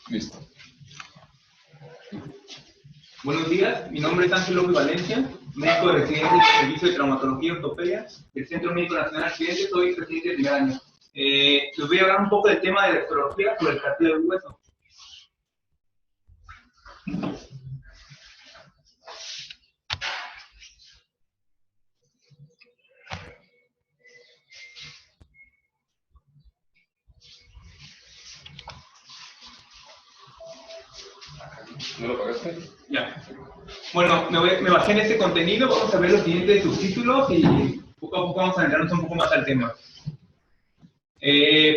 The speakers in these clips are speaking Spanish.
Listo. Buenos días, mi nombre es Ángel López Valencia, médico residente del Servicio de Traumatología y Ortopedia del Centro Médico Nacional Occidente, soy residente de primer año. Les voy a hablar un poco del tema de reflexología sobre el cartílago del hueso. ¿No lo pagaste? Ya. Bueno, me basé en este contenido, vamos a ver los siguientes subtítulos y poco a poco vamos a adentrarnos un poco más al tema.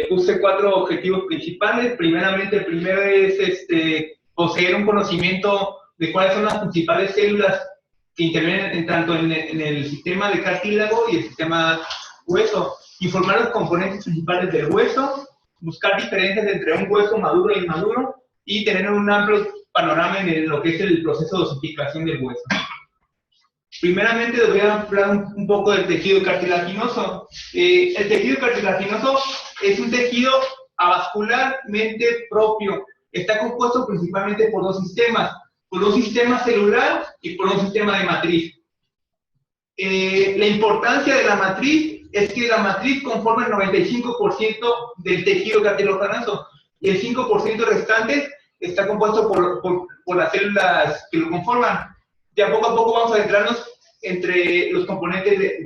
Puse 4 objetivos principales. Primeramente, el primero es poseer un conocimiento de cuáles son las principales células que intervienen tanto en el sistema de cartílago y el sistema hueso, informar los componentes principales del hueso, buscar diferencias entre un hueso maduro e inmaduro y tener un amplio panorama en lo que es el proceso de osificación del hueso. Primeramente les voy a hablar un poco del tejido cartilaginoso. El tejido cartilaginoso es un tejido avascularmente propio. Está compuesto principalmente por dos sistemas celular y por un sistema de matriz. La importancia de la matriz es que la matriz conforma el 95% del tejido cartilaginoso y el 5% restante está compuesto por las células que lo conforman. Ya poco a poco vamos a adentrarnos entre los componentes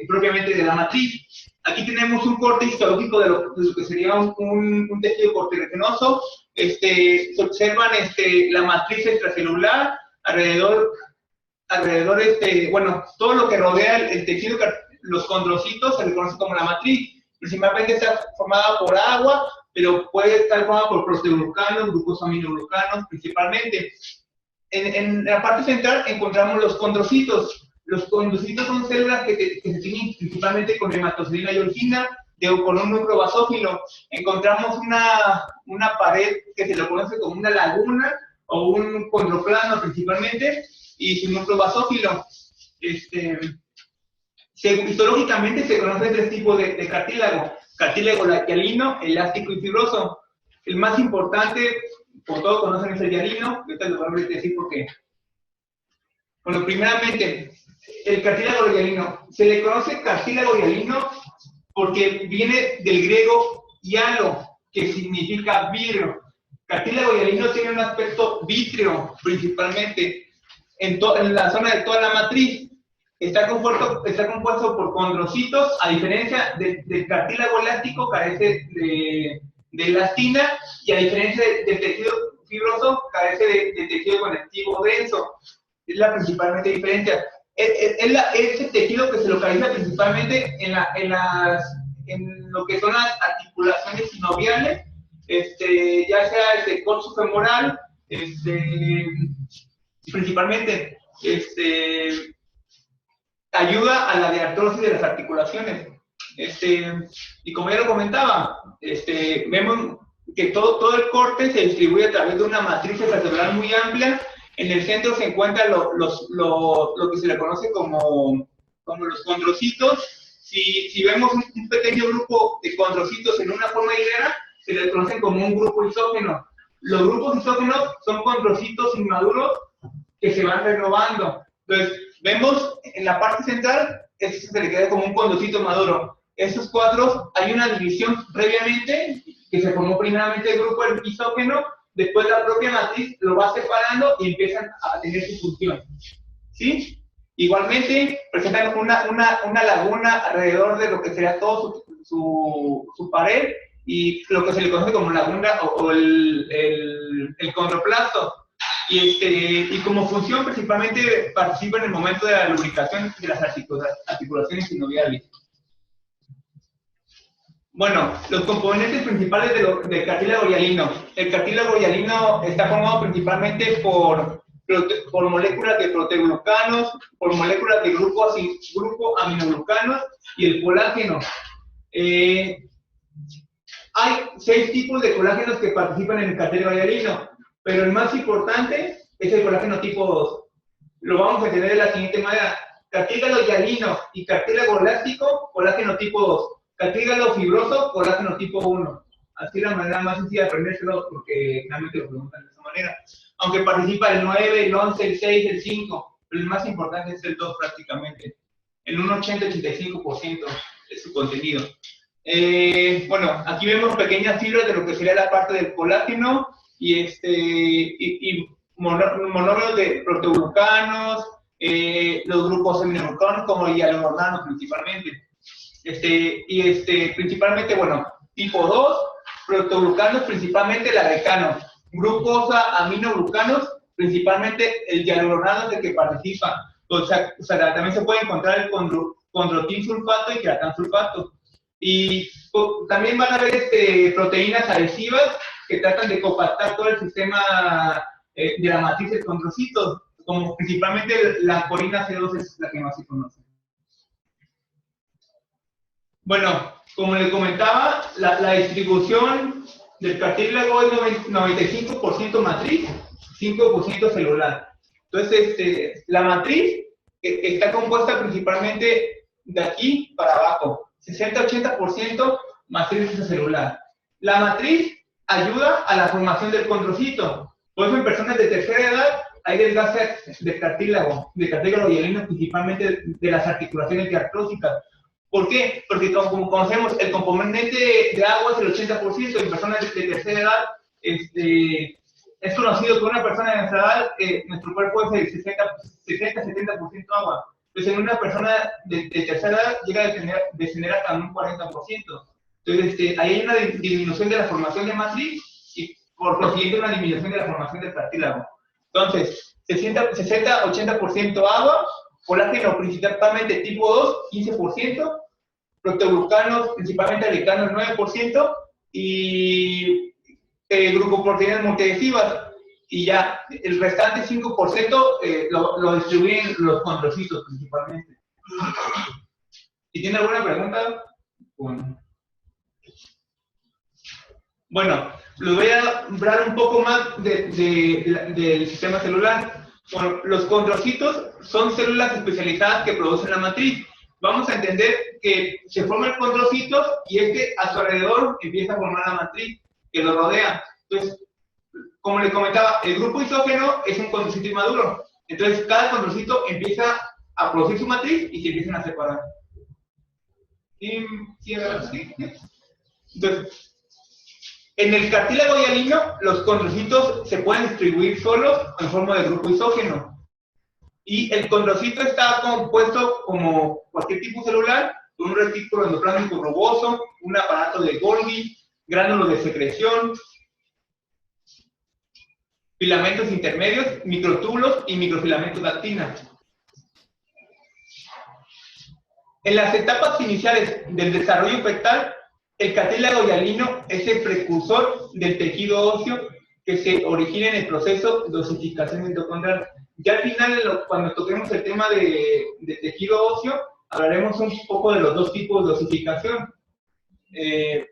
propiamente de la matriz. Aquí tenemos un corte histológico de lo que sería un tejido cartilaginoso. Se observan la matriz extracelular, alrededor, bueno, todo lo que rodea el tejido, los condrocitos, se le conoce como la matriz. Principalmente está formada por agua, pero puede estar formada por proteoglucanos, glucosaminoglucanos principalmente. En la parte central encontramos los condrocitos. Los condrocitos son células que se tienen principalmente con hematoxilina y olgina, con un núcleo basófilo. Encontramos una pared que se le conoce como una laguna o un condroplano principalmente, y su núcleo basófilo. Histológicamente se conocen 3 tipos de cartílago: cartílago hialino, elástico y fibroso. El más importante, por todos conocen, es el hialino. Ahorita les voy a decir por qué. Bueno, primeramente, el cartílago hialino. Se le conoce cartílago hialino porque viene del griego hialo, que significa vidrio. Cartílago hialino tiene un aspecto vítreo, principalmente, en la zona de toda la matriz. Está compuesto por condrocitos, a diferencia del cartílago elástico, carece de elastina, y a diferencia del tejido fibroso, carece de tejido conectivo denso. Es la principalmente diferencia. Es el tejido que se localiza principalmente en lo que son las articulaciones sinoviales, ya sea el corso femoral, principalmente, ayuda a la diartrosis de las articulaciones. Y como ya lo comentaba, vemos que todo el corte se distribuye a través de una matriz extracelular muy amplia. En el centro se encuentra lo que se le conoce como los condrocitos. Si vemos un pequeño grupo de condrocitos en una forma hilera, se les conocen como un grupo isógeno. Los grupos isógenos son condrocitos inmaduros que se van renovando. Entonces, vemos en la parte central, esto se le queda como un condrocito maduro. Estos 4, hay una división previamente, que se formó primeramente el grupo isógeno, después la propia matriz lo va separando y empiezan a tener su función. ¿Sí? Igualmente, presentan una laguna alrededor de lo que sería todo su pared, y lo que se le conoce como laguna o el condroplasto. Y como función, principalmente participa en el momento de la lubricación de las articulaciones sinoviales. Bueno, los componentes principales del cartílago hialino. El cartílago hialino está formado principalmente por moléculas de proteoglucanos, por moléculas de grupo aminoglucanos y el colágeno. Hay 6 tipos de colágenos que participan en el cartílago hialino, pero el más importante es el colágeno tipo 2. Lo vamos a entender de la siguiente manera: cartílago hialino y cartílago elástico, colágeno tipo 2. Cartílago fibroso, colágeno tipo 1. así la manera más sencilla de aprendérselo, porque realmente lo preguntan de esa manera. Aunque participa el 9, el 11, el 6, el 5, pero el más importante es el 2 prácticamente. En un 80-85% de su contenido. Bueno, aquí vemos pequeñas fibras de lo que sería la parte del colágeno y monómeros de proteoglucanos, los grupos aminoglucanos como hialuronanos principalmente. Principalmente, bueno, tipo 2, proteoglucanos, principalmente el agrecano. Grupos aminoglucanos, principalmente el hialuronano del que participa. O sea, también se puede encontrar el condroitin sulfato y creatán sulfato. Y también van a haber proteínas adhesivas que tratan de compactar todo el sistema de la matriz de condrocitos, como principalmente la corina C2 es la que más se conoce. Bueno, como les comentaba, la distribución del cartílago es 95% matriz, 5% celular. Entonces, la matriz está compuesta principalmente de aquí para abajo, 60-80% matriz celular. La matriz ayuda a la formación del condrocito. Por eso en personas de tercera edad hay desgaste de cartílago hialino, principalmente de las articulaciones diartróficas. ¿Por qué? Porque como conocemos, el componente de agua es el 80%, en personas de tercera edad es conocido que una persona de nuestra edad, nuestro cuerpo es de 60-70% agua. Entonces, en una persona de tercera edad llega a descender hasta un 40%. Entonces, ahí hay una disminución de la formación de matriz y, por lo siguiente, una disminución de la formación del cartílago. Entonces, 60-80% agua, colágeno principalmente tipo 2, 15%, proteoglucanos, principalmente agrecanos, 9%, y glucoproteínas multiadhesivas, y ya el restante 5% lo distribuyen los condrocitos principalmente. ¿Y tiene alguna pregunta? Bueno, les voy a hablar un poco más del sistema celular. Bueno, los condrocitos son células especializadas que producen la matriz. Vamos a entender que se forma el condrocito y a su alrededor empieza a formar la matriz que lo rodea. Entonces, como les comentaba, el grupo isógeno es un condrocito inmaduro. Entonces, cada condrocito empieza a producir su matriz y se empiezan a separar. Entonces, en el cartílago hialino, los condrocitos se pueden distribuir solos en forma de grupo isógeno. Y el condrocito está compuesto, como cualquier tipo celular, por un retículo endoplasmático rugoso, un aparato de Golgi, gránulos de secreción, filamentos intermedios, microtúbulos y microfilamentos de actina. En las etapas iniciales del desarrollo fetal, el cartílago hialino es el precursor del tejido óseo que se origina en el proceso de osificación mitocondrial. Ya al final, cuando toquemos el tema de tejido óseo, hablaremos un poco de los dos tipos de osificación.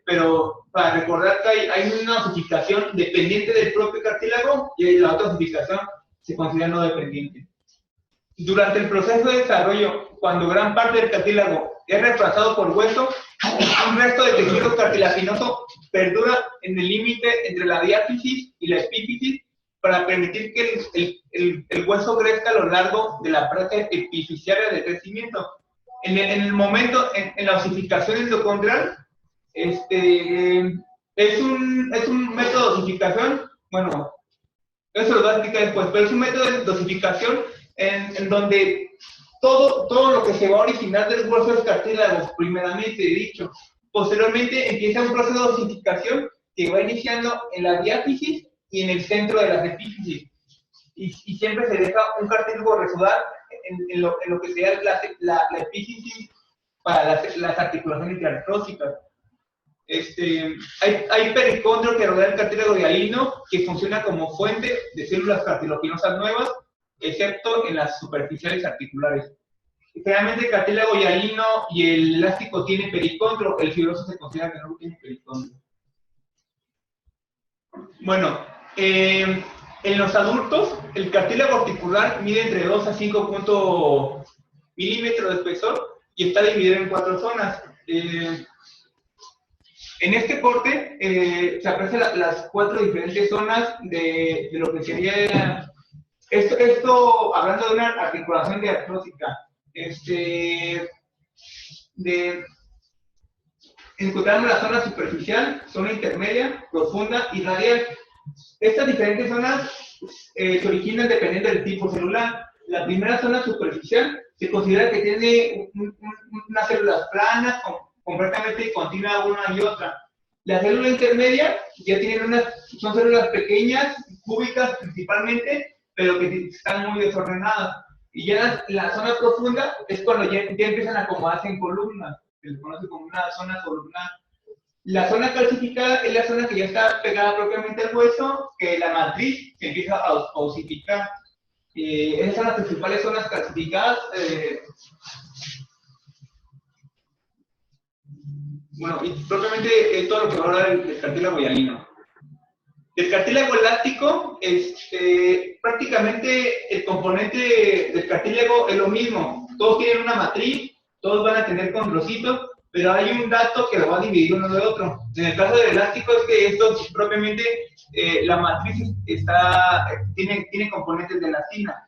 Pero para recordar que hay una osificación dependiente del propio cartílago y la otra osificación se considera no dependiente. Durante el proceso de desarrollo, cuando gran parte del cartílago es reemplazado por hueso, un resto de tejido cartilaginoso perdura en el límite entre la diáfisis y la epífisis para permitir que el hueso crezca a lo largo de la parte epifisiaria de crecimiento. En el momento, en la osificación endocondrial, es un método de osificación, bueno, eso lo voy a explicar después, pero es un método de osificación en donde todo lo que se va a originar del hueso es cartílago, primeramente dicho. Posteriormente empieza un proceso de osificación que va iniciando en la diáfisis y en el centro de las epífisis. Y siempre se deja un cartílago residual en lo que sería la epífisis para las articulaciones diartróficas. Hay pericondrio que rodea el cartílago hialino que funciona como fuente de células cartilaginosas nuevas, excepto en las superficiales articulares. Generalmente el cartílago hialino y el elástico tienen pericondrio, el fibroso se considera que no tiene pericondrio. Bueno, en los adultos, el cartílago articular mide entre 2 a 5 milímetros de espesor y está dividido en 4 zonas. En este corte se aprecian las 4 diferentes zonas de lo que sería esto hablando de una articulación diastrófica. De encontramos la zona superficial, zona intermedia, profunda y radial. Estas diferentes zonas se originan dependiendo del tipo celular. La primera zona superficial se considera que tiene unas células planas, completamente continuas una y otra. La célula intermedia ya son células pequeñas, cúbicas principalmente, pero que están muy desordenadas. Y ya la zona profunda es cuando ya empiezan a acomodarse en columnas. Se le conoce como una zona columnar. La zona calcificada es la zona que ya está pegada propiamente al hueso, que la matriz se empieza a osificar. Esas son las principales zonas calcificadas. Bueno, y propiamente es todo lo que va a hablar del cartílago hialino. El cartílago elástico, prácticamente el componente del cartílago es lo mismo. Todos tienen una matriz, todos van a tener condrocitos, pero hay un dato que lo va a dividir uno de otro. En el caso del elástico es que esto propiamente, la matriz tiene componentes de elastina.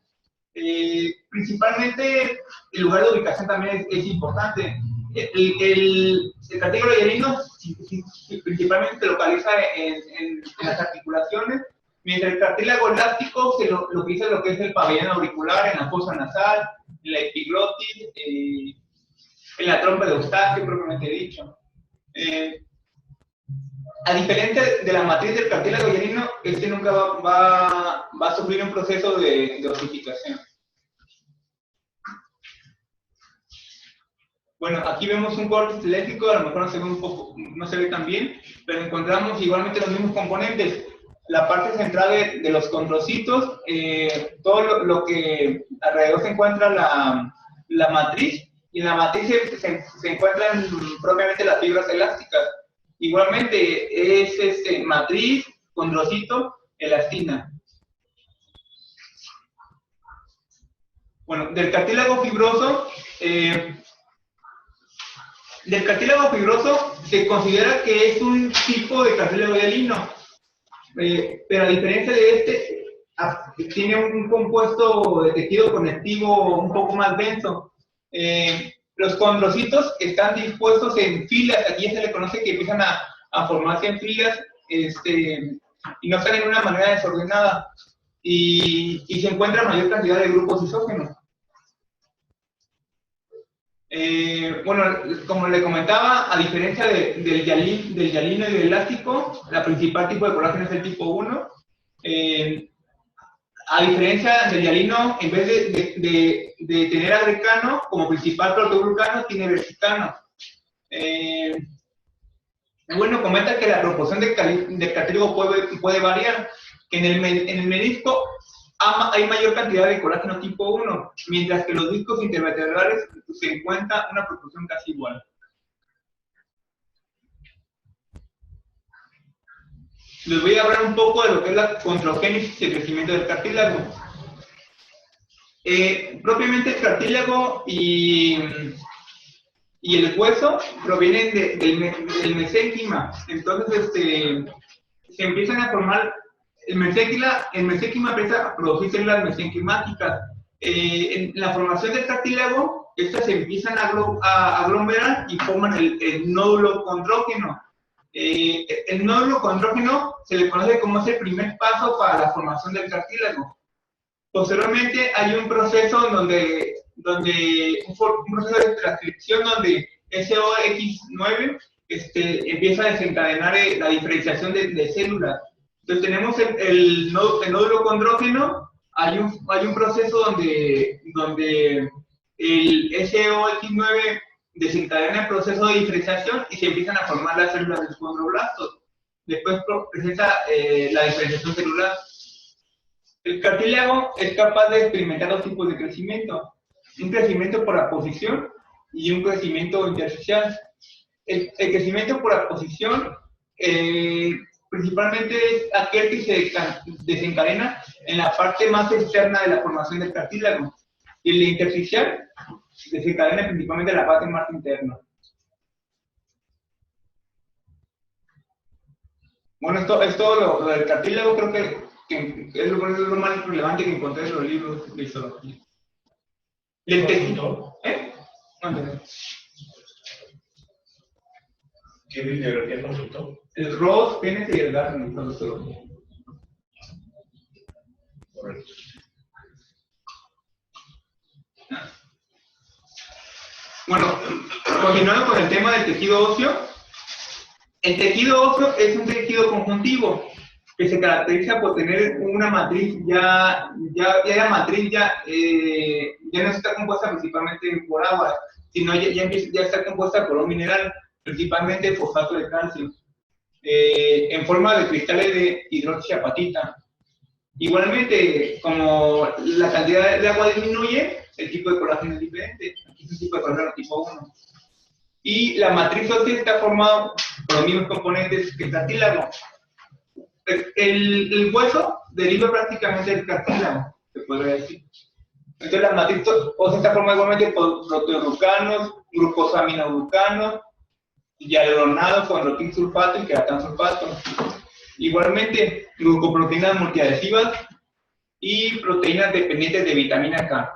Principalmente el lugar de ubicación también es importante. El cartílago hialino principalmente se localiza en las articulaciones, mientras el cartílago elástico se localiza en lo que es el pabellón auricular, en la fosa nasal, en la epiglotis, en la trompa de Eustaquio, propiamente dicho. A diferencia de la matriz del cartílago hialino, nunca va a sufrir un proceso de osificación. Bueno, aquí vemos un corte esquelético, a lo mejor no se ve tan bien, pero encontramos igualmente los mismos componentes. La parte central de los condrocitos, todo lo que alrededor se encuentra la matriz, y en la matriz se encuentran propiamente las fibras elásticas. Igualmente es matriz, condrocito, elastina. Bueno, del cartílago fibroso se considera que es un tipo de cartílago hialino, pero a diferencia de tiene un compuesto de tejido conectivo un poco más denso. Los condrocitos están dispuestos en filas, aquí ya se le conoce que empiezan a formarse en filas, y no están en una manera desordenada, y se encuentra mayor cantidad de grupos isógenos. Bueno, como le comentaba, a diferencia del hialino y del elástico, la principal tipo de colágeno es el tipo 1. A diferencia del hialino, en vez de tener agrecano como principal proteoglucano, tiene versicano. Bueno, comenta que la proporción de cartílago puede variar, que en el menisco hay mayor cantidad de colágeno tipo 1, mientras que los discos intervertebrales se encuentra una proporción casi igual. Les voy a hablar un poco de lo que es la controgénesis y el crecimiento del cartílago. Propiamente el cartílago y el hueso provienen del mesénquima. Entonces, se empiezan a formar. El mesénquima empieza a producir células mesenquimáticas. En la formación del cartílago, estas se empiezan a aglomerar y forman el nódulo condrógeno. El nódulo condrógeno se le conoce como es el primer paso para la formación del cartílago. Posteriormente hay un proceso un proceso de transcripción donde SOX9 empieza a desencadenar la diferenciación de células. Entonces tenemos el nódulo condrógeno, hay un proceso donde el SOX9 desencadena el proceso de diferenciación y se empiezan a formar las células de los condroblastos. Después presenta la diferenciación celular. El cartílago es capaz de experimentar dos tipos de crecimiento: un crecimiento por aposición y un crecimiento intersticial. El crecimiento por aposición principalmente es aquel que se desencadena en la parte más externa de la formación del cartílago, y el intersticial desencadena principalmente en la parte más interna. Bueno, es todo lo del cartílago, creo que es lo más relevante que encontré en los libros de histología. ¿Y el tejido? Ándale. ¿Qué bibliografía consultó? El Ross, Kenneth y el Garner, son los dos. Correcto. Bueno, continuando con el tema del tejido óseo. El tejido óseo es un tejido conjuntivo que se caracteriza por tener una matriz ya la matriz ya no está compuesta principalmente por agua, sino ya está compuesta por un mineral, principalmente fosfato de calcio, en forma de cristales de hidroxiapatita. Igualmente, como la cantidad de agua disminuye, el tipo de colágeno es diferente. Aquí es un tipo de colágeno tipo 1. Y la matriz ósea está formada por los mismos componentes que el cartílago. El hueso deriva prácticamente del cartílago, se podría decir. Entonces la matriz ósea está formada igualmente por proteoglucanos, glucosaminoglucanos, hialuronados con rotin sulfato y queratan sulfato. Igualmente, glucoproteínas multiadhesivas y proteínas dependientes de vitamina K.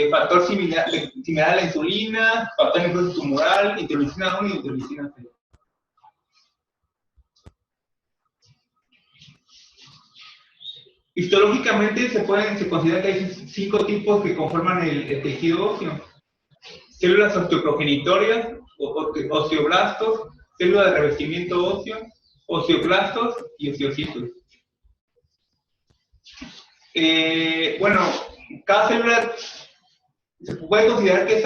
Factor similar a la insulina, factor necrosis tumoral, interleucina 1 y interleucina 6. Histológicamente se considera que hay 5 tipos que conforman el tejido óseo. Células osteoprogenitorias, osteoblastos, células de revestimiento óseo, osteoclastos y osteocitos. Bueno, cada célula se puede considerar que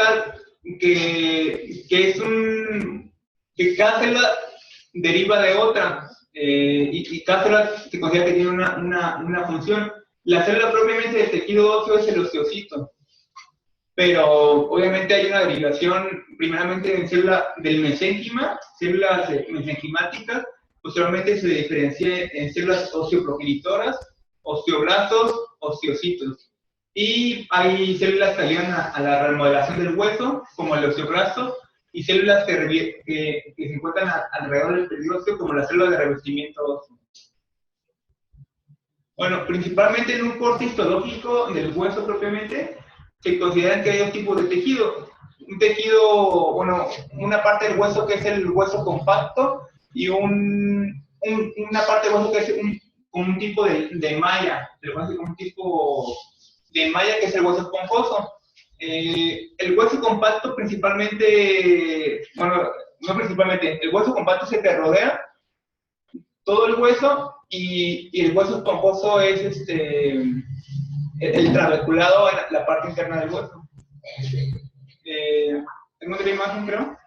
cada célula deriva de otra, y cada célula se considera que tiene una función. La célula propiamente del tejido óseo es el osteocito, pero obviamente hay una derivación primeramente en célula del mesénquima, células mesenquimáticas, posteriormente se diferencia en células osteoprogenitoras, osteoblastos, osteocitos. Y hay células que ayudan a la remodelación del hueso, como el osteoblasto, y células que se encuentran alrededor del periósteo, como las células de revestimiento óseo. Bueno, principalmente en un corte histológico del hueso propiamente, se consideran que hay dos tipos de tejido. Un tejido, bueno, una parte del hueso que es el hueso compacto y una parte del hueso que es un tipo de malla, un tipo de malla que es el hueso esponjoso. El hueso compacto principalmente, bueno, no principalmente, el hueso compacto se te rodea todo el hueso y el hueso esponjoso es el trabeculado en la parte interna del hueso. ¿Tengo otra imagen, creo?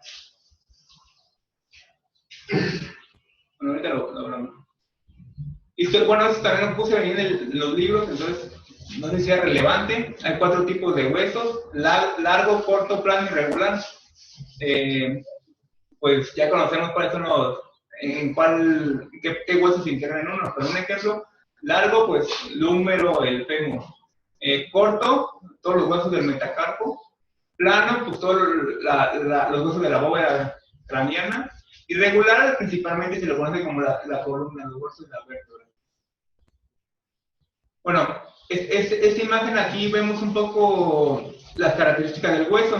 Bueno, ahorita lo hablamos. Y bueno, eso también lo puse ahí en los libros, entonces no sé si es relevante. Hay 4 tipos de huesos: largo, corto, plano y regular. Pues ya conocemos cuáles son qué huesos se integran en uno. Pero un ejemplo: largo, pues el húmero, el fémur. Corto, todos los huesos del metacarpo. Plano, pues todos los huesos de la bóveda craneana. Irregular, principalmente se lo conoce como la columna, los huesos de la vértebra. Bueno, esta imagen aquí vemos un poco las características del hueso.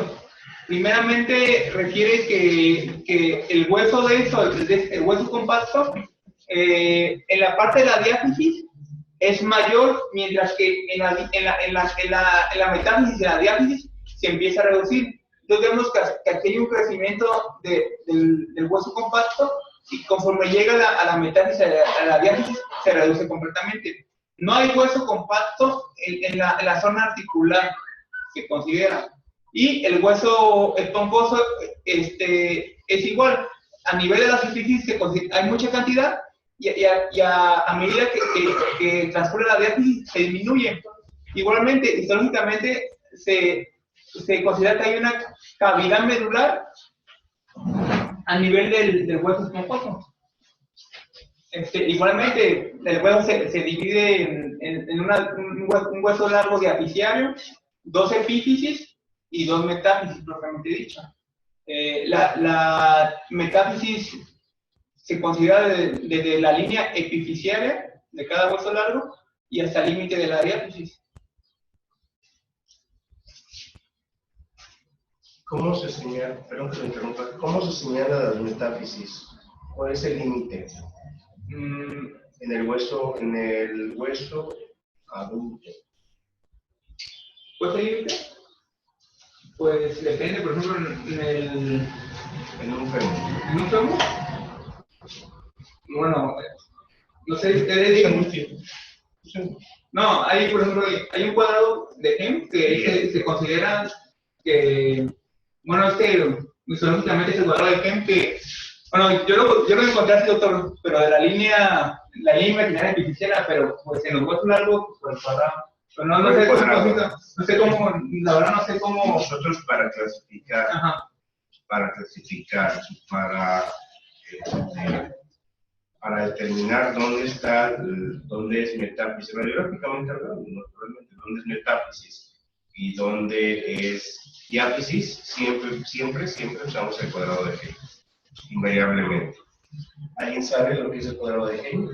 Primeramente, refiere que el hueso el hueso compacto, en la parte de la diáfisis es mayor, mientras que en la metáfisis y en la diáfisis se empieza a reducir. Entonces vemos que aquí hay un crecimiento del hueso compacto y conforme llega a la metáfisis, a la diáfisis, se reduce completamente. No hay hueso compacto en la zona articular, se considera. Y el hueso esponjoso es igual. A nivel de la superficie hay mucha cantidad y a medida que transcurre la diáfisis se disminuye. Igualmente, histológicamente, se considera que hay una cavidad medular a nivel del hueso esponjoso. Igualmente, el hueso se divide en un hueso largo diaficiario, 2 epífisis y 2 metáfisis, propiamente dicho. La metáfisis se considera desde la línea epifisiaria de cada hueso largo y hasta el límite de la diáfisis. ¿Cómo se señala, perdón que me interrumpa, cómo se señala las metáfisis? ¿Cuál es el límite? En el hueso adulto. ¿Cuál es el límite? Pues depende, por ejemplo, En un fémur. ¿en un fémur? Bueno, no sé, ustedes no, hay, por ejemplo, hay un cuadrado de Hem que se considera que, bueno, es que mitológicamente es el cuadrado de Hem que, bueno, yo lo encontré así, doctor, pero de la línea imaginaria epifisiana, pero pues en los huesos largos, pues el cuadrado. Pero no sé cómo, la verdad no sé cómo. Nosotros para clasificar, para determinar dónde es metáfisis, radiográficamente hablando, naturalmente, dónde es metáfisis y dónde es diáfisis, siempre usamos el cuadrado de Hem, invariablemente. ¿Alguien sabe lo que es el cuadrado de Hem?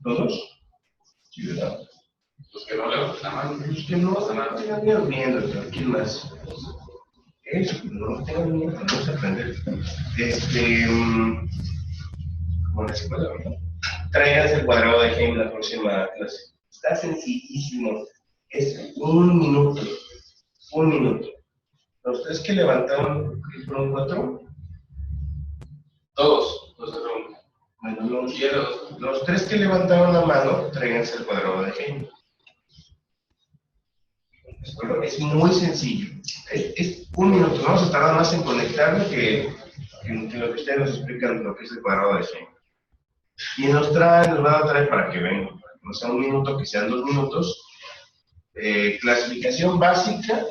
¿Todos? Sí, ¿verdad? Los que no levantan la mano. Los que no tengan miedo, ¿quién más? Eso, no tengan miedo, vamos a aprender. Como en la escuela, ¿verdad? Traigan el cuadrado de Hem la próxima clase. Está sencillísimo. Es un minuto. Un minuto. Los tres que levantaron, ¿qué fueron 4? Todos, los de Roma. Bueno, los tres que levantaron la mano, tráiganse el cuadrado de Hem. Bueno, es muy sencillo. Es un minuto. Vamos a tardar más en conectarlo que lo que ustedes nos explican lo que es el cuadrado de Hem. Y nos van a traer para que vengan. No sea un minuto, que sean 2 minutos. Clasificación básica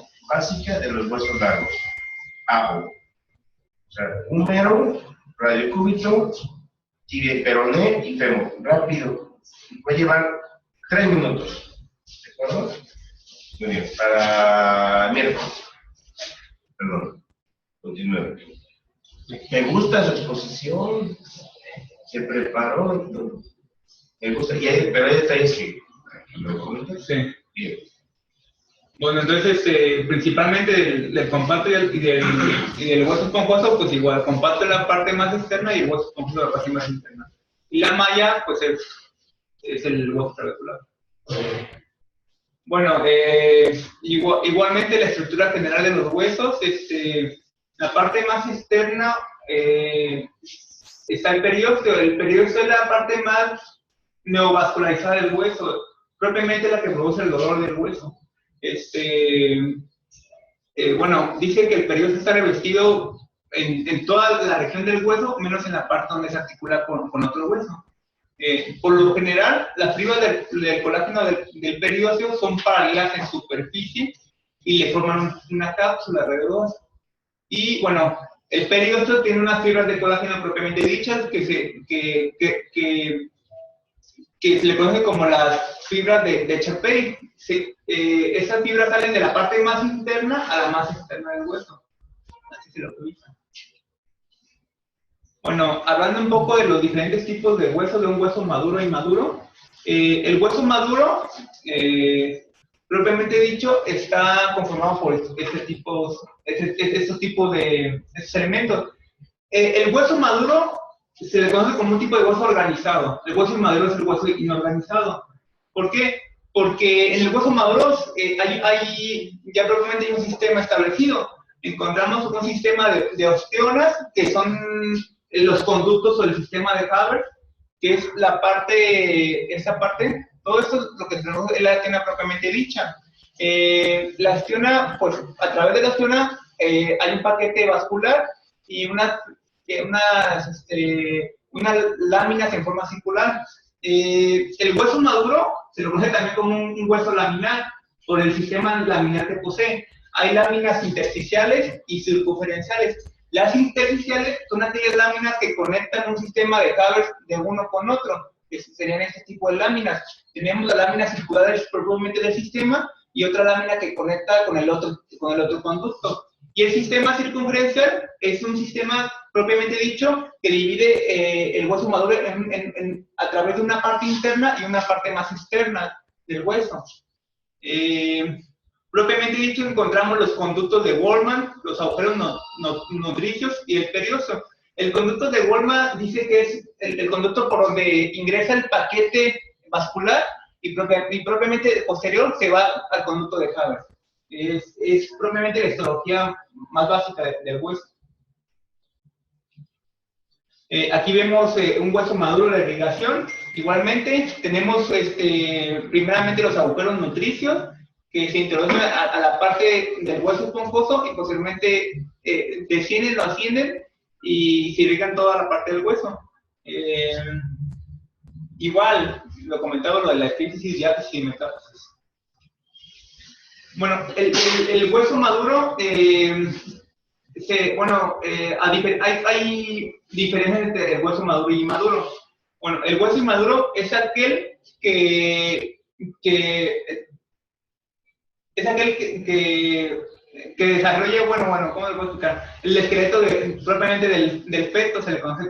de los huesos largos. AO. O sea, húmero, radiocúbito, tibia y peroné y fémur. Rápido. Va a llevar 3 minutos. ¿De acuerdo? Muy bien. Para miércoles. Perdón. Continúe. Me gusta su exposición. Se preparó. Me gusta. Pero hay detalles que lo comentas. Sí. Bien. Bueno, entonces, principalmente del compacto y del hueso esponjoso, pues igual, compacto es la parte más externa y el hueso esponjoso es la parte más interna. Y la malla, pues es el hueso trabecular. Bueno, igualmente la estructura general de los huesos, la parte más externa está el periósteo. El periósteo es la parte más neovascularizada del hueso, propiamente la que produce el dolor del hueso. Bueno, dice que el periósteo está revestido en toda la región del hueso, menos en la parte donde se articula con otro hueso. Por lo general, las fibras del colágeno del periósteo son paralelas en superficie y le forman una cápsula alrededor. Y bueno, el periósteo tiene unas fibras de colágeno propiamente dichas que se le conoce como las fibras de Charpey. Esas fibras salen de la parte más interna a la más externa del hueso. Así se lo utiliza. Bueno, hablando un poco de los diferentes tipos de hueso, de un hueso maduro e inmaduro. El hueso maduro, propiamente dicho, está conformado por estos tipos de elementos. El hueso maduro se le conoce como un tipo de hueso organizado. El hueso inmaduro es el hueso inorganizado. ¿Por qué? Porque en el hueso maduro ya propiamente hay un sistema establecido. Encontramos un sistema de osteonas, que son los conductos o el sistema de Haber, que es esa parte, todo esto es lo que tenemos es la osteona propiamente dicha. La osteona, pues a través de la osteona hay un paquete vascular y unas láminas en forma circular. El hueso maduro se lo conoce también como un hueso laminar por el sistema laminar que posee. Hay láminas intersticiales y circunferenciales. Las intersticiales son aquellas láminas que conectan un sistema de Haber de uno con otro, que serían este tipo de láminas. Tenemos las láminas circulares propiamente del sistema y otra lámina que conecta con el otro conducto. Y el sistema circunferencial es un sistema propiamente dicho que divide el hueso maduro a través de una parte interna y una parte más externa del hueso. Propiamente dicho, encontramos los conductos de Wolman, los agujeros nutricios y el perioso. El conducto de Wolman dice que es el conducto por donde ingresa el paquete vascular y propiamente posterior se va al conducto de Haber. Es propiamente la histología más básica del hueso. Aquí vemos un hueso maduro de irrigación. Igualmente, tenemos primeramente los agujeros nutricios que se introducen a la parte del hueso esponjoso y posteriormente descienden o ascienden y se irrigan toda la parte del hueso. Igual, lo comentaba lo de la epífisis, diáfisis y metáfisis. Bueno, el hueso maduro, hay diferencias entre el hueso maduro y inmaduro. Bueno, el hueso inmaduro es aquel que desarrolla, ¿cómo le puedo explicar? El esqueleto propiamente del feto se le conoce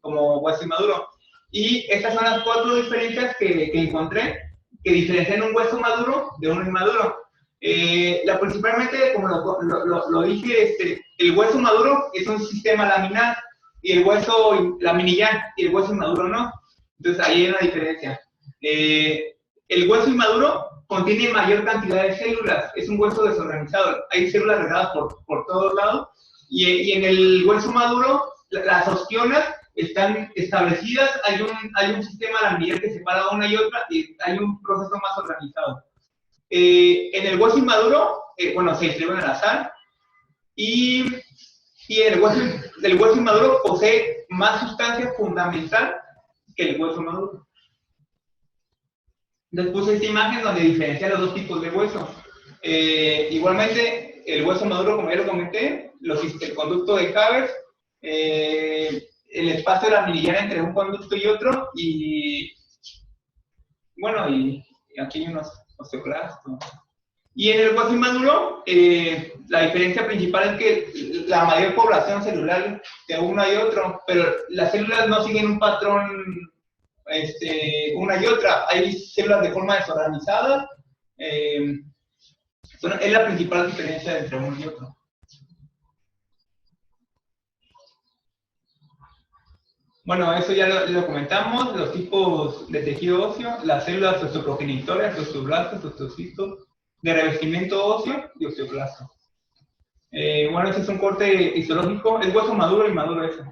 como hueso inmaduro. Y estas son las 4 diferencias que encontré que diferencian un hueso maduro de un inmaduro. Principalmente, como lo dije, el hueso maduro es un sistema laminar y el hueso laminillar y el hueso inmaduro no. Entonces ahí hay una diferencia. El hueso inmaduro contiene mayor cantidad de células, es un hueso desorganizado, hay células regadas por todos lados y en el hueso maduro las ostionas están establecidas, hay un sistema laminillar que separa una y otra y hay un proceso más organizado. En el hueso inmaduro, se distribuyen al azar y el hueso inmaduro posee más sustancia fundamental que el hueso maduro. Después esta imagen donde diferencia los dos tipos de hueso. Igualmente, el hueso maduro, como ya lo comenté, el conducto de Haber, el espacio laminillar entre un conducto y otro, y aquí hay unos osteoclastos. Y en el hueso inmaduro, la diferencia principal es que la mayor población celular de uno y otro, pero las células no siguen un patrón una y otra. Hay células de forma desorganizada. Es la principal diferencia entre uno y otro. Bueno, eso ya lo comentamos, los tipos de tejido óseo, las células osteoprogenitoras, osteoblastos, osteocitos, de revestimiento óseo y osteoclasto. Este es un corte histológico, es hueso maduro y maduro ese.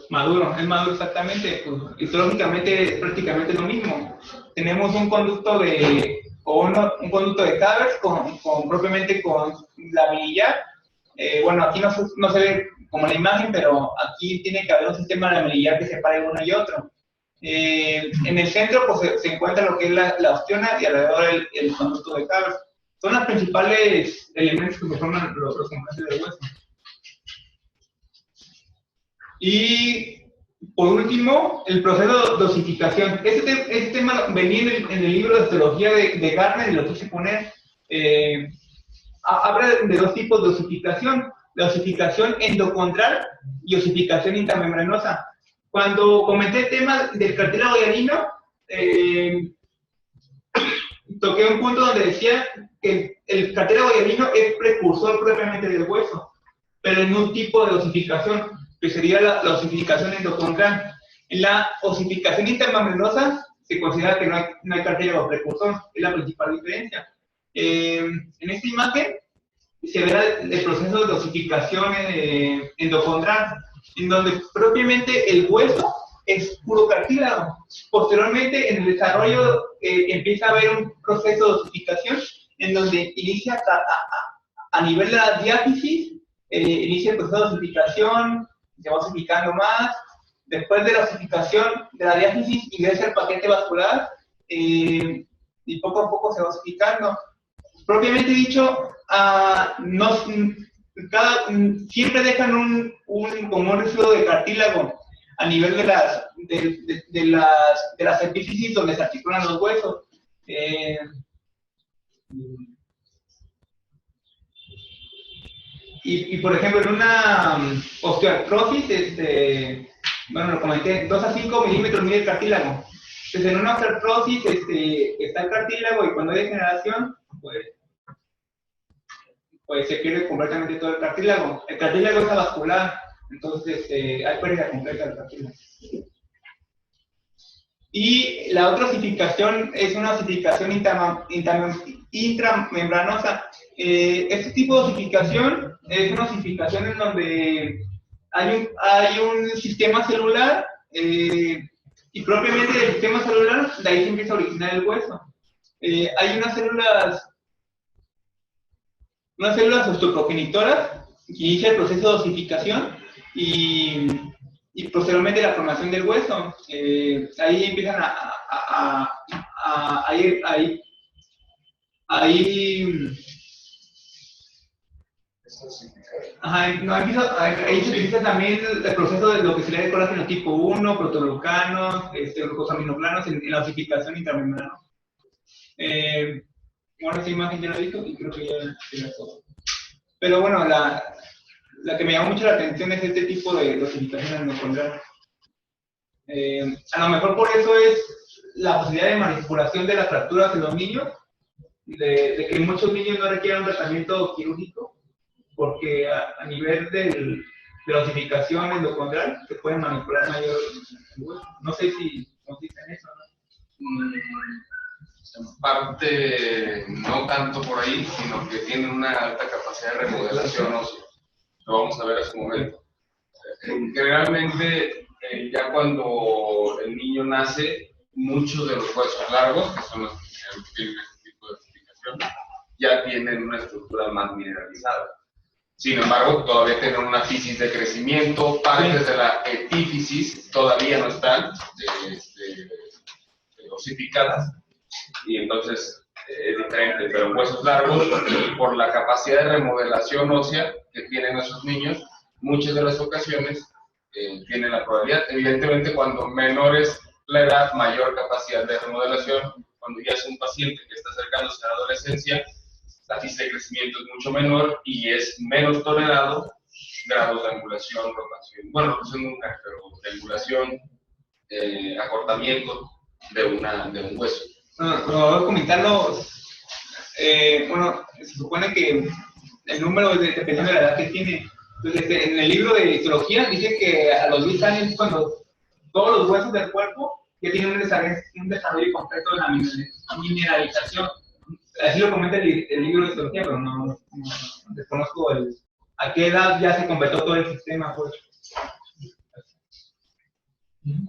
Maduro, es maduro exactamente, pues, histológicamente es prácticamente lo mismo. Tenemos un conducto de Haber propiamente con laminillar. Aquí no se ve como la imagen, pero aquí tiene que haber un sistema laminillar que separe uno y otro. En el centro pues, se encuentra lo que es la ostiona y alrededor el conducto de Haber. Son los principales elementos que forman los componentes del hueso. Y por último, el proceso de osificación. Este tema venía en el libro de histología de Gardner y lo quise poner. Habla de dos tipos de osificación: la osificación endocondral y osificación intramembranosa. Cuando comenté el tema del cartílago hialino, toqué un punto donde decía que el cartílago hialino es precursor propiamente del hueso, pero en un tipo de osificación, que sería la osificación endocondral. En la osificación intramembranosa se considera que no hay cartílago precursor, es la principal diferencia. En esta imagen se ve el proceso de osificación endocondral, en donde propiamente el hueso es puro cartílago. Posteriormente, en el desarrollo, empieza a haber un proceso de osificación, en donde inicia a nivel de la diáfisis, inicia el proceso de osificación, se va osificando más. Después de la osificación de la diáfisis, ingresa el paquete vascular y poco a poco se va osificando. Propiamente dicho, siempre dejan como un residuo de cartílago a nivel de las epífisis donde se articulan los huesos. Y por ejemplo, en una osteoartrosis, bueno, lo comenté, 2 a 5 milímetros mide el cartílago. Entonces, en una osteoartrosis está el cartílago y cuando hay degeneración, pues se pierde completamente todo el cartílago. El cartílago es avascular, entonces hay pérdida completa del cartílago. Y la otra osificación es una osificación intramembranosa. Este tipo de osificación es una osificación en donde hay un sistema celular y propiamente del sistema celular, de ahí se empieza a originar el hueso. Hay unas células osteoprogenitoras que inicia el proceso de osificación y posteriormente la formación del hueso. Ahí empiezan ahí se utiliza también el proceso de lo que sería el colágeno tipo 1, protoglucanos, glucosaminoplanos en la osificación intramembranosa. Bueno, esta imagen ya la he visto y creo que ya era todo. Pero bueno, la que me llamó mucho la atención es este tipo de osificación endocondral. A lo mejor por eso es la posibilidad de manipulación de las fracturas en los niños, de que muchos niños no requieran un tratamiento quirúrgico, porque a nivel de la osificación endocondral se puede manipular mayor. No sé si nos dicen eso, ¿no? En parte, no tanto por ahí, sino que tienen una alta capacidad de remodelación ósea. Lo vamos a ver a su momento. Generalmente, ya cuando el niño nace, muchos de los huesos largos, que son los que tienen este tipo de osificación, ya tienen una estructura más mineralizada. Sin embargo, todavía tienen una fisis de crecimiento, partes de la epífisis todavía no están osificadas, y entonces es diferente, pero en huesos largos, por la capacidad de remodelación ósea que tienen esos niños, muchas de las ocasiones tienen la probabilidad. Evidentemente, cuando menor es la edad, mayor capacidad de remodelación. Cuando ya es un paciente que está acercándose a la adolescencia, la fisis de crecimiento es mucho menor y es menos tolerado grados de angulación, rotación, bueno, rotación nunca, pero de angulación, acortamiento de un hueso. Voy a comentarlo. Bueno, se supone que el número dependiendo de la edad que tiene. Entonces, en el libro de histología dice que a los 10 años es cuando todos los huesos del cuerpo ya tienen un desarrollo completo de la mineralización. Así lo comenta el libro de histología, pero no desconozco a qué edad ya se completó todo el sistema, pues.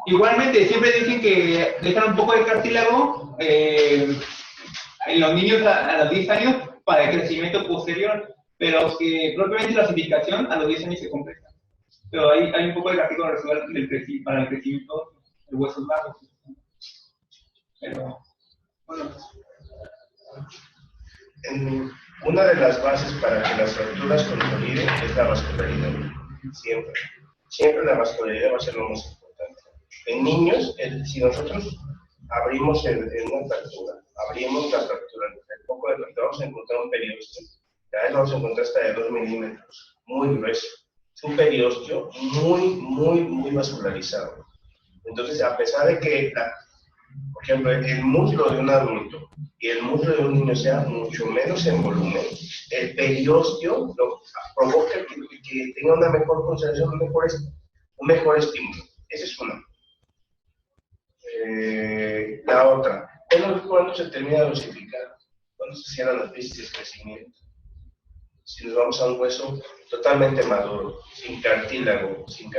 Igualmente, siempre dicen que dejan un poco de cartílago en los niños a los 10 años para el crecimiento posterior, pero que propiamente la osificación a los 10 años se completa. Pero hay un poco de cartílago residual para el crecimiento de huesos largos. Pero, bueno. Una de las bases para que las fracturas consoliden es la vascularidad. Siempre. Siempre la vascularidad va a ser lo más importante. En niños, si nosotros abrimos en una fractura, abrimos la fractura, el poco de fractura, vamos a encontrar un periósteo. Cada vez vamos a encontrar hasta de 2 milímetros, muy grueso. Es un periósteo muy vascularizado. Entonces, a pesar de que, por ejemplo, el muslo de un adulto y el muslo de un niño sea mucho menos en volumen, el periósteo provoca que tenga una mejor concentración, un mejor estímulo. Esa es una. La otra, ¿cuándo se termina de osificar? ¿Cuándo se cierran las fisis de crecimiento? Si nos vamos a un hueso totalmente maduro, sin cartílago, sin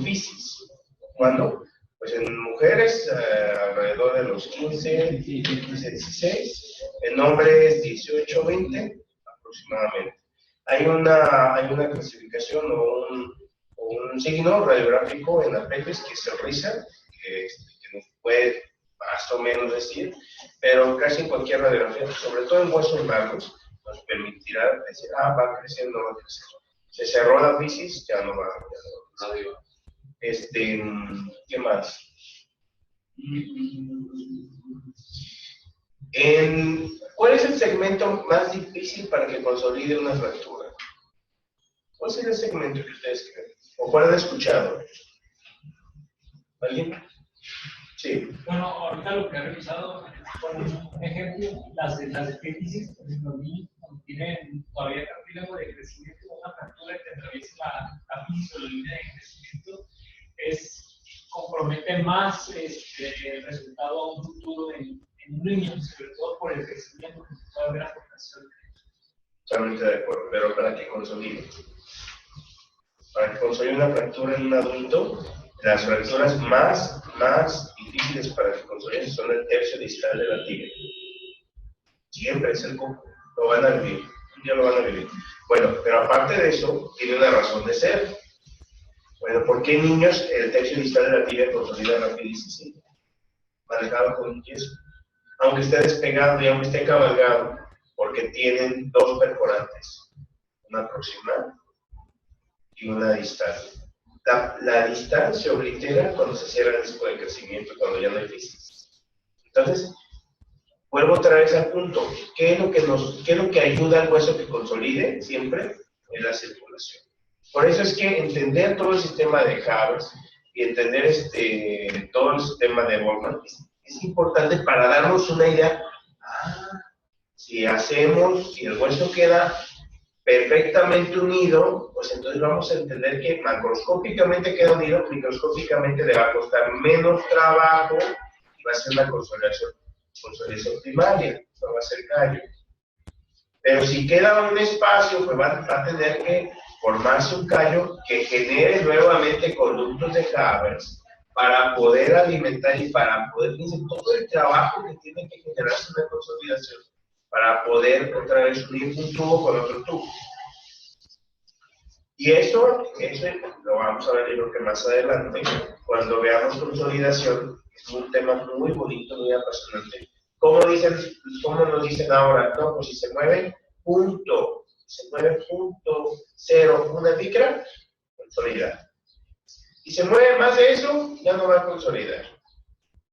fisis. ¿Cuándo? Pues en mujeres alrededor de los 15, 16, en hombres 18, 20 aproximadamente. Hay una clasificación o un signo radiográfico en la pelvis que es el RISA, que nos puede más o menos decir, pero casi en cualquier radiografía, sobre todo en huesos largos, nos permitirá decir, va creciendo, va creciendo. Se cerró la fisis, ya no va a crecer. ¿Qué más? ¿Cuál es el segmento más difícil para que consolide una fractura? ¿Cuál sería el segmento que ustedes creen? ¿O cuál han escuchado? ¿Alguien? Sí. Bueno, ahorita lo que he revisado, por un ejemplo, las epífisis, por ejemplo, a mí, cuando tienen todavía cartílago de crecimiento, una fractura que atraviesa la apífisis o la línea de crecimiento, compromete más el resultado a un futuro en un niño, sobre todo por el crecimiento que se puede haber afectación. Totalmente de acuerdo, pero para que consolide. Para que consolide una fractura en un adulto, las fracturas más difíciles para que consoliden son el tercio distal de la tibia. Siempre es el coco, lo van a vivir, un día lo van a vivir. Bueno, pero aparte de eso, tiene una razón de ser. Bueno, ¿por qué niños el tercio distal de la tibia consolida rapidísimo? Manejado con un yeso. Aunque esté despegado y aunque esté cabalgado, porque tienen dos perforantes, una proximal y una distal. La distal se oblitera cuando se cierra el disco de crecimiento, cuando ya no hay física. Entonces, vuelvo otra vez al punto. ¿Qué es lo que ayuda al hueso que consolide? Siempre es la circulación. Por eso es que entender todo el sistema de Haber y entender todo el sistema de Volkmann es importante para darnos una idea. Si el hueso queda perfectamente unido, pues entonces vamos a entender que macroscópicamente queda unido, microscópicamente le va a costar menos trabajo y va a ser una consolidación primaria, no va a ser callo. Pero si queda un espacio, pues va a tener que formarse un callo que genere nuevamente conductos de Haber para poder alimentar y para poder, fíjense, todo el trabajo que tiene que generarse una consolidación para poder otra vez unir un tubo con otro tubo. Y eso lo vamos a ver yo creo que más adelante, cuando veamos consolidación, es un tema muy bonito, muy apasionante. ¿Cómo nos dicen ahora? No, pues si se mueve punto 0 una micra, consolida. Y se mueve más de eso, ya no va a consolidar.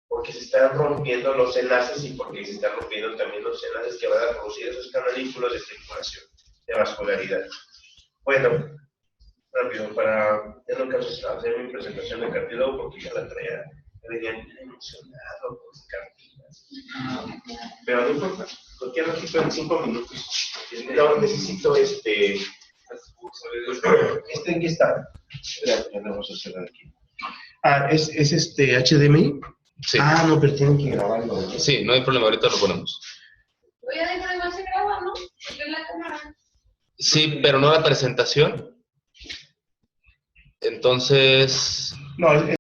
Porque se están rompiendo los enlaces y porque se están rompiendo también los enlaces que van a producir esos canalículos de circulación, de vascularidad. Bueno, rápido, ya no alcanzo a hacer mi presentación de cartílago porque ya la traía, venía emocionado con cartílago. Pero no importa, cualquier ratito en 5 minutos. No, necesito aquí está. Ya lo vamos a hacer aquí. ¿Es HDMI? Sí. No, pero tienen que grabarlo. Sí, no hay problema, ahorita lo ponemos. Voy a dejar de más se graba, ¿no? Porque en la cámara. Sí, pero no la presentación. Entonces... No,